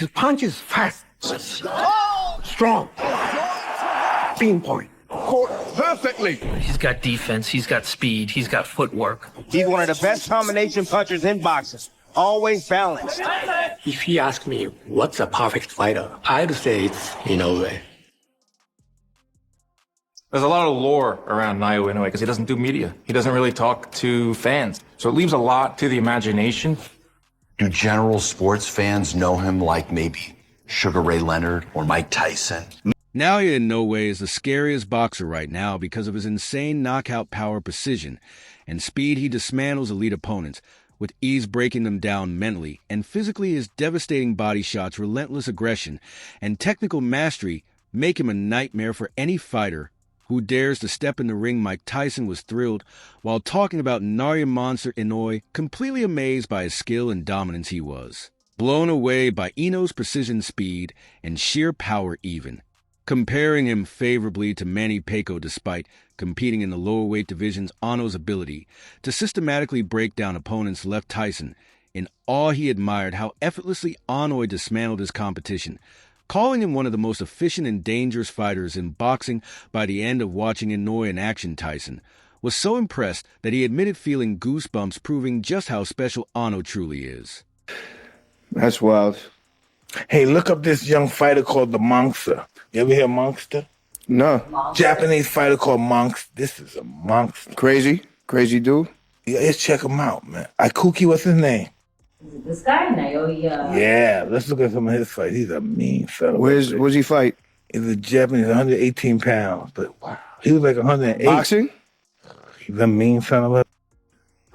His punch is fast, strong, pinpoint. Caught perfectly. He's got defense, he's got speed, he's got footwork. He's one of the best combination punchers in boxing. Always balanced. If he asked me, what's a perfect fighter? I'd say it's Inoue. There's a lot of lore around Naoya Inoue because he doesn't do media. He doesn't really talk to fans. So it leaves a lot to the imagination. Do general sports fans know him like maybe Sugar Ray Leonard or Mike Tyson? Naoya Inoue is the scariest boxer right now because of his insane knockout power, precision, and speed. He dismantles elite opponents, with ease breaking them down mentally, and physically his devastating body shots, relentless aggression, and technical mastery make him a nightmare for any fighter who dares to step in the ring. Mike Tyson was thrilled while talking about Naoya Monster Inoue, completely amazed by his skill and dominance. He was blown away by Inoue's precision, speed, and sheer power even, comparing him favorably to Manny Pacquiao despite competing in the lower weight divisions. Inoue's ability to systematically break down opponents left Tyson in awe. He admired how effortlessly Inoue dismantled his competition, calling him one of the most efficient and dangerous fighters in boxing. By the end of watching Inoue in action, Tyson was so impressed that he admitted feeling goosebumps, proving just how special Inoue truly is. That's wild. Hey, look up this young fighter called the Monster. You ever hear Monster? No. Japanese fighter called Monster. This is a monster. Crazy dude. Yeah, let's check him out, man. Ikuki, what's his name? This guy, Naoya. Yeah, let's look at some of his fights. He's a mean son of a bitch. Where's he fight? He's a Japanese, 118 pounds. But wow, he was like 108. Boxing? He's a mean son of a...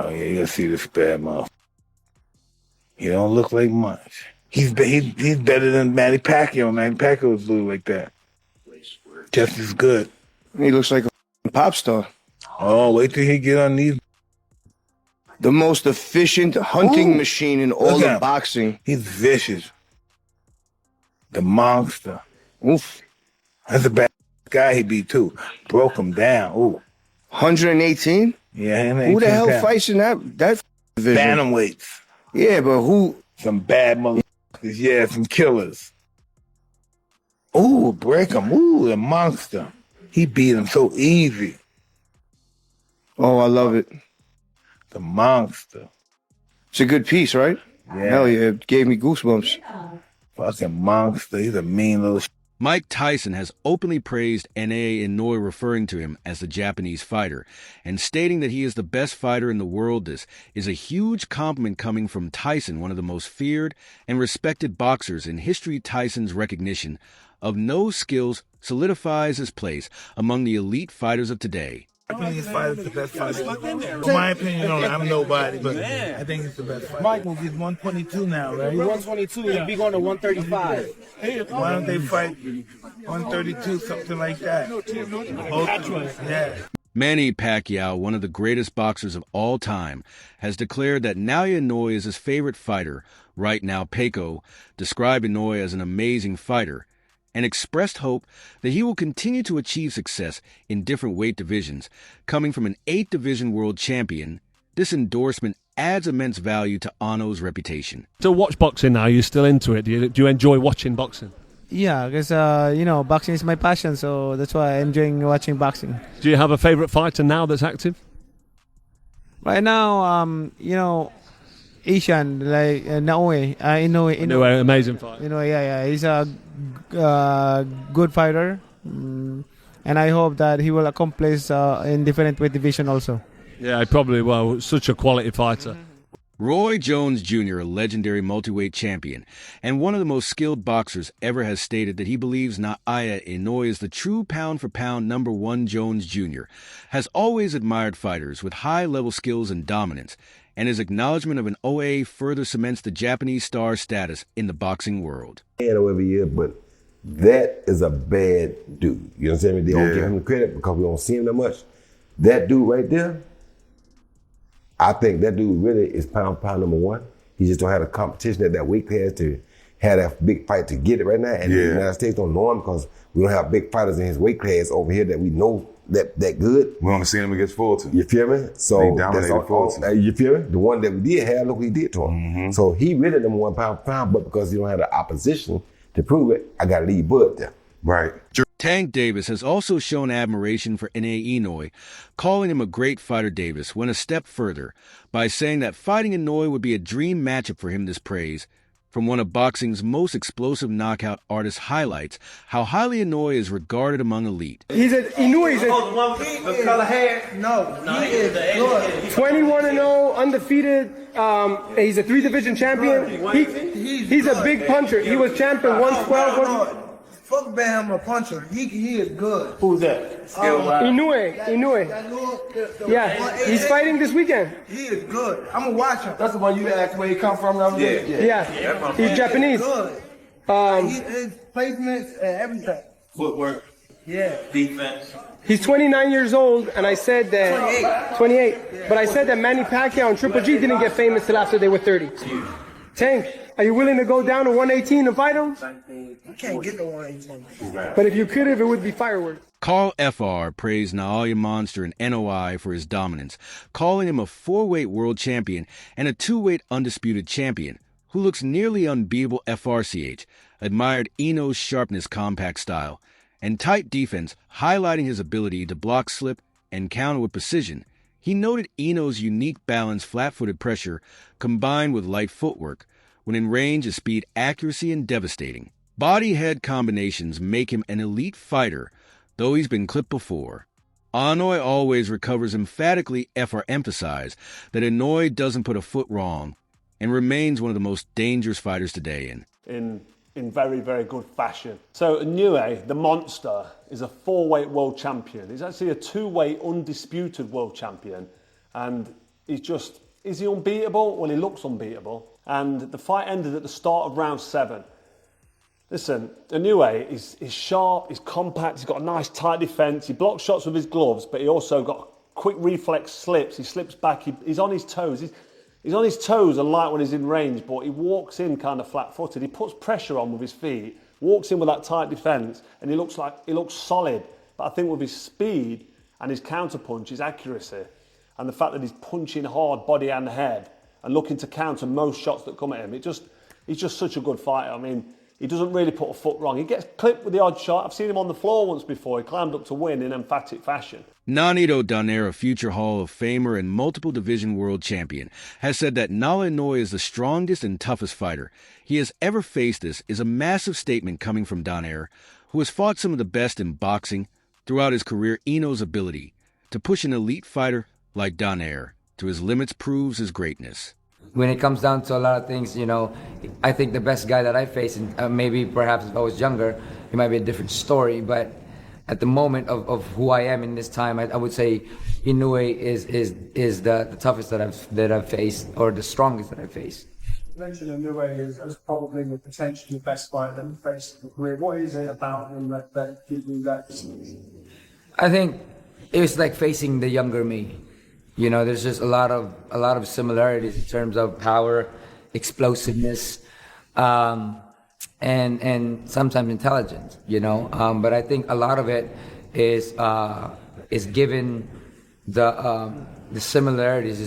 Oh, yeah, you gotta see this bad motherfucker. He don't look like much. He's better than Manny Pacquiao. Manny Pacquiao was blue like that. Just as good. He looks like a pop star. Oh, wait till he get on these. The most efficient hunting machine in all of boxing. He's vicious. The Monster. Oof. That's a bad guy he beat too. Broke him down. Ooh. 118? Yeah, 118 who the hell pounds. fights in that division? Bantamweights. Yeah, but who? Some bad motherfuckers. Yeah, some killers. Ooh, break him. Ooh, the Monster. He beat him so easy. Oh, I love it. The Monster. It's a good piece, right? Yeah. Hell yeah, it gave me goosebumps. Fucking Monster. He's a mean little Mike Tyson has openly praised Naoya Inoue, referring to him as the Japanese fighter, and stating that he is the best fighter in the world. This is a huge compliment coming from Tyson, one of the most feared and respected boxers in history. Tyson's recognition of Inoue's skills solidifies his place among the elite fighters of today. I think he's the best fighter. In my opinion, I'm nobody, but I think he's the best fighter. Mike, he's 122 now, right? He's 122. He'll be going to 135. Why don't they fight 132, something like that? Yeah. Manny Pacquiao, one of the greatest boxers of all time, has declared that Naoya Inoue is his favorite fighter right now. Pacquiao described Inoue as an amazing fighter and expressed hope that he will continue to achieve success in different weight divisions. Coming from an 8-division world champion, this endorsement adds immense value to Inoue's reputation. To watch boxing now, you're still into it. Do you enjoy watching boxing? Yeah, because, boxing is my passion, so that's why I'm enjoying watching boxing. Do you have a favorite fighter now that's active? Right now, Asian, like Naoya, Inoue. Amazing fighter. Yeah, he's a good fighter, and I hope that he will accomplish in different weight division also. Yeah, he probably will. Such a quality fighter. Roy Jones Jr., a legendary multiweight champion and one of the most skilled boxers ever, has stated that he believes Naoya Inoue is the true pound-for-pound number one. Jones Jr. has always admired fighters with high-level skills and dominance, and his acknowledgement of an OA further cements the Japanese star's status in the boxing world. Every year, but that is a bad dude. You understand me? They don't give him the credit because we don't see him that much. That dude right there, I think that dude really is pound for pound number one. He just don't have the competition at that weight class to have that big fight to get it right now. And the United States don't know him because we don't have big fighters in his weight class over here that we know that good. We only seen him against Fulton. You feel me? So he dominated Fulton. You feel me? The one that we did have, look what he did to him. So he really number 1 pound for pound, but because he don't have the opposition to prove it, I got to leave Bud there. Right. Tank Davis has also shown admiration for Naoya Inoue, calling him a great fighter. Davis went a step further by saying that fighting Inoue would be a dream matchup for him. This praise from one of boxing's most explosive knockout artists highlights how highly Inoue is regarded among elite. Inoue is the color hair. No, he is good. 21-0, undefeated. He's a 3-division champion. He's a big puncher. He was champion 112. Fuck Bam a puncher. He is good. Who's that? Inoue. Yeah, he's fighting this weekend. He is good. I'm gonna watch him. That's the one you asked where he come from. Yeah. He's Japanese. Good. His placements and everything. Footwork. Yeah. Defense. He's 29 years old, and I said that 28. But I said that Manny Pacquiao and Triple G didn't get famous till after they were 30. Tank, are you willing to go down to 118 to fight him? I can't get to 118. But if you could, it would be fireworks. Carl Fr. praised Naoya Monster and NOI for his dominance, calling him a 4-weight world champion and a 2-weight undisputed champion who looks nearly unbeatable. FRCH admired Inoue's sharpness, compact style, and tight defense, highlighting his ability to block, slip, and counter with precision. He noted Inoue's unique balance, flat-footed pressure, combined with light footwork. When in range, his speed, accuracy, and devastating body-head combinations make him an elite fighter, though he's been clipped before. Inoue always recovers emphatically. FR emphasized that Inoue doesn't put a foot wrong and remains one of the most dangerous fighters today. In very, very good fashion. So Inoue, the monster, is a 4-weight world champion. He's actually a 2-weight undisputed world champion. And is he unbeatable? Well, he looks unbeatable. And the fight ended at the start of round 7. Listen, Inoue is sharp, he's compact, he's got a nice tight defense, he blocks shots with his gloves, but he also got quick reflex slips. He slips back, he's on his toes. He's on his toes, unlike when he's in range, but he walks in kind of flat-footed. He puts pressure on with his feet, walks in with that tight defense, and he looks solid. But I think with his speed and his counterpunch, his accuracy, and the fact that he's punching hard, body and head, and looking to counter most shots that come at him, he's just such a good fighter. I mean, he doesn't really put a foot wrong. He gets clipped with the odd shot. I've seen him on the floor once before. He climbed up to win in emphatic fashion. Nonito Donaire, a future Hall of Famer and multiple division world champion, has said that Naoya Inoue is the strongest and toughest fighter he has ever faced. This is a massive statement coming from Donaire, who has fought some of the best in boxing throughout his career. Inoue's ability to push an elite fighter like Donaire to his limits proves his greatness. When it comes down to a lot of things, I think the best guy that I face, and maybe perhaps if I was younger, it might be a different story, but at the moment of who I am in this time, I would say Inoue is the toughest that I've faced, or the strongest that I've faced. You mentioned Inoue as probably the potentially best fighter that you faced in your career. What is it about him that gives you that? I think it was like facing the younger me. There's just a lot of similarities in terms of power, explosiveness, and sometimes intelligence. But I think a lot of it is given the similarities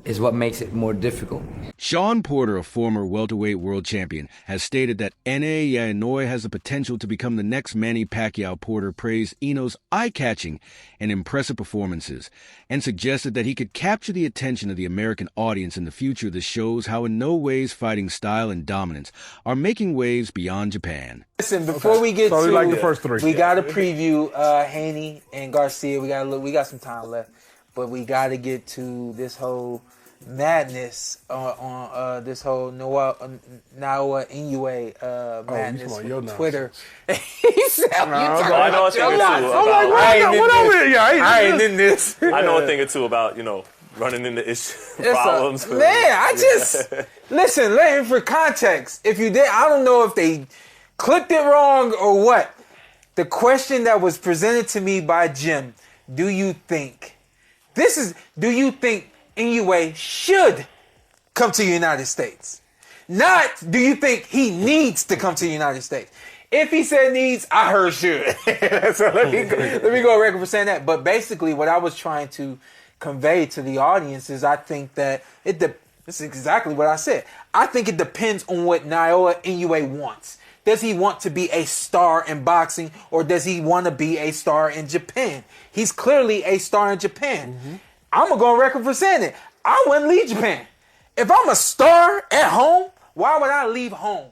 is what makes it more difficult. Sean Porter, a former welterweight world champion, has stated that Naoya Inoue has the potential to become the next Manny Pacquiao. Porter praised Inoue's eye-catching and impressive performances and suggested that he could capture the attention of the American audience in the future. This shows how Inoue's fighting style and dominance are making waves beyond Japan. Listen, before we get to like the first 3. We got to preview Haney and Garcia. We got some time left, but we got to get to this whole madness on this whole Naoya Inoue madness on Twitter. He said, I know a thing or two. I ain't in this. I know a thing or two about, running into problems. Listen, for context, if you did, I don't know if they clipped it wrong or what. The question that was presented to me by Jim, do you think Inoue should come to the United States? Not, do you think he needs to come to the United States? If he said needs, I heard should. So let me go on record for saying that. But basically, what I was trying to convey to the audience is I think that this is exactly what I said. I think it depends on what Naoya Inoue wants. Does he want to be a star in boxing, or does he want to be a star in Japan? He's clearly a star in Japan. I'm going to go on record for saying it. I wouldn't leave Japan. If I'm a star at home, why would I leave home?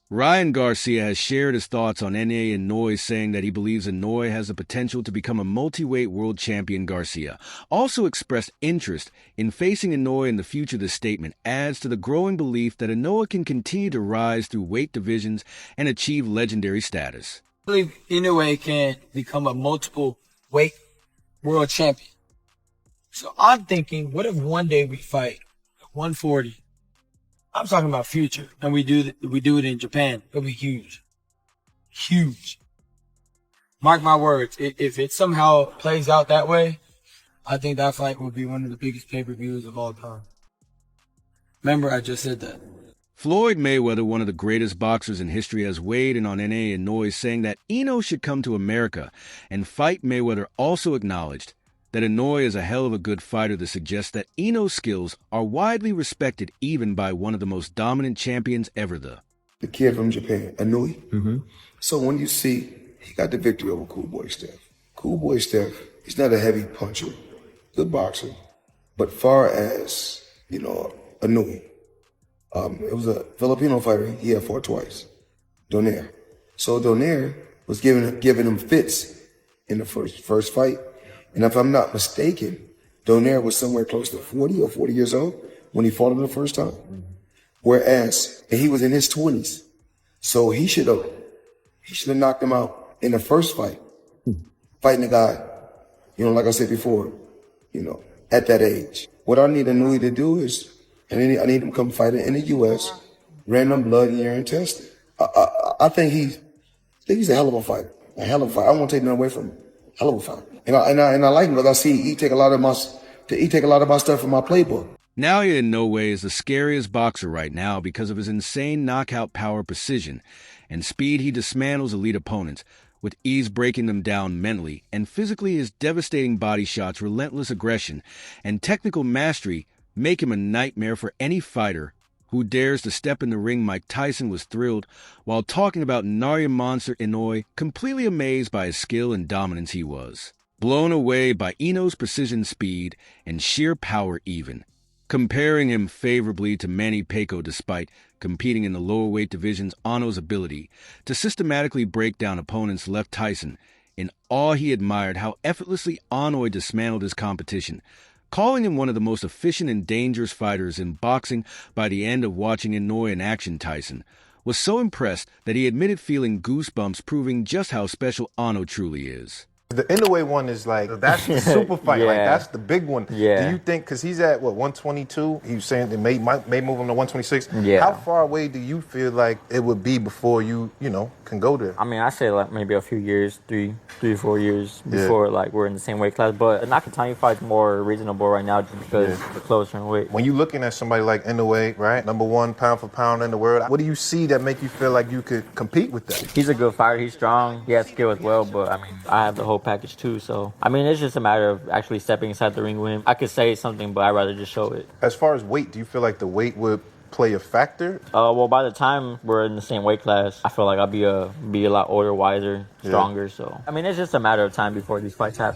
Ryan Garcia has shared his thoughts on Naoya Inoue, saying that he believes Inoue has the potential to become a multi-weight world champion. Garcia also expressed interest in facing Inoue in the future. The statement adds to the growing belief that Inoue can continue to rise through weight divisions and achieve legendary status. I believe Inoue can become a multiple weight world champion. So I'm thinking, what if one day we fight 140? I'm talking about future, and we do it in Japan. It'll be huge. Huge. Mark my words. If it somehow plays out that way, I think that fight will be one of the biggest pay-per-views of all time. Remember, I just said that. Floyd Mayweather, one of the greatest boxers in history, has weighed in on Naoya Inoue, saying that Ino should come to America and fight. Mayweather also acknowledged that Inoue is a hell of a good fighter that suggests that Ino's skills are widely respected even by one of the most dominant champions ever. The kid from Japan, Inoue. So when you see he got the victory over Cool Boy Steph. Cool Boy Steph, he's not a heavy puncher, good boxer. But far as, Inoue, it was a Filipino fighter. He had fought twice, Donaire. So Donaire was giving him fits in the first fight. And if I'm not mistaken, Donaire was somewhere close to 40 or 40 years old when he fought him the first time. Whereas he was in his 20s. So he should have knocked him out in the first fight. Fighting a guy, like I said before, at that age. What I need Inoue to do is, I need him to come fight in the U.S., random blood and urine testing. I think he's a hell of a fighter. A hell of a fighter. I won't take nothing away from him. Hell of a fighter. And I like him because I see he take a lot of my stuff from my playbook. Naoya Inoue is the scariest boxer right now because of his insane knockout power, precision, and speed. He dismantles elite opponents, with ease breaking them down mentally and physically. His devastating body shots, relentless aggression, and technical mastery make him a nightmare for any fighter who dares to step in the ring. Mike Tyson was thrilled while talking about Naoya Monster Inoue, completely amazed by his skill and dominance. He was blown away by Ino's precision, speed, and sheer power, even comparing him favorably to Manny Pacquiao. Despite competing in the lower weight divisions, Ino's ability to systematically break down opponents left Tyson in awe. He admired how effortlessly Inoue dismantled his competition, calling him one of the most efficient and dangerous fighters in boxing. By the end of watching Inoue in action, Tyson was so impressed that he admitted feeling goosebumps, proving just how special Inoue truly is. The Inoue one is that's the super fight. That's the big one. Yeah. Do you think, because he's at, 122? He was saying they may move him to 126. Yeah. How far away do you feel like it would be before you, can go there? I mean, I say maybe a few years, 3 or 4 years before we're in the same weight class. But a Nakatani fight's more reasonable right now just because we're closer in weight. When you're looking at somebody like Inoue, right, #1 pound for pound in the world, what do you see that make you feel like you could compete with that? He's a good fighter. He's strong. He has skill as well. But I mean, I have the whole package too. So I mean, it's just a matter of actually stepping inside the ring with him. I could say something, but I'd rather just show it. As far as weight, do you feel like the weight would play a factor? Well, by the time we're in the same weight class, I feel like I'll be a lot older, wiser, stronger. So I mean, it's just a matter of time before these fights happen.